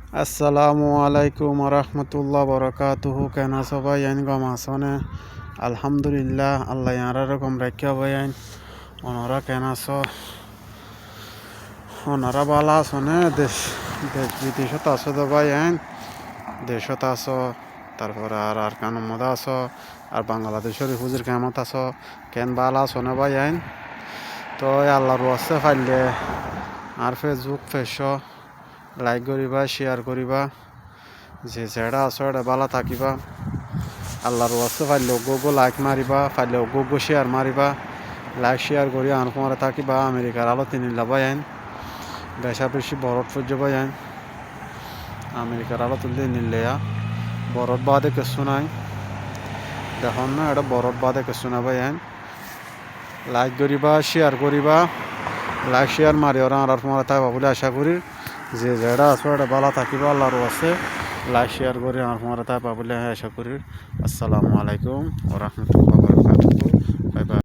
আসসালামু আলাইকুম রহমতুল্লাহ বরকাতুহু। কেন সবাই আইন গম আসনে? আলহামদুলিল্লাহ, আল্লাহ ইয়ার রকম রাখিয়া বয়াইন। ওনারা কেন আছো? ওনারা ভালো আসনে? দেশ দেশ বিদেশত আছো তো ভাই আইন? দেশত আছো, তারপরে আর কানুর মধ্যে আছো, আর বাংলাদেশের হুজুর কেমত আছো? কেন ভালো আছো না ভাই আইন? তো আল্লাহর ওয়াস্তে ফাইলে আর ফেসবুক পেজ লাইক করিবা, শেয়ার করিবা, যে যেটা আছো এটা ভালো থাকিবা। আল্লাহর ওয়াস্তে ফাইলে গো লাইক মারিবা, ফাইলে গো শেয়ার মারিবা। লাইক শেয়ার করি আর তোমার থাকিবা আমেরিকার আলো তিনি লাভাই আইন, বেশা বেশি বরফ সহ্য পাই আইন। আমেরিকার আলো তুলতে নিলেয়া বরফ বাদে কিছু নাই, দেখুন না এটা বরফ বাদে কিছু না ভাই আইন। লাইক করিবা, শেয়ার করিবা, লাইক শেয়ার মারি ওরা আর তোমার থাকবা বলে আশা করি। যে যেটা আছো এটা ভালো থাকিবা আল্লাহর ওয়াস্তে। লাইক শেয়ার করে আর তোমার থাকবা বলে আশা করি। আসসালামু আলাইকুম ওয়া রাহমাতুল্লাহি ওয়া বারাকাতুহু। Bye bye.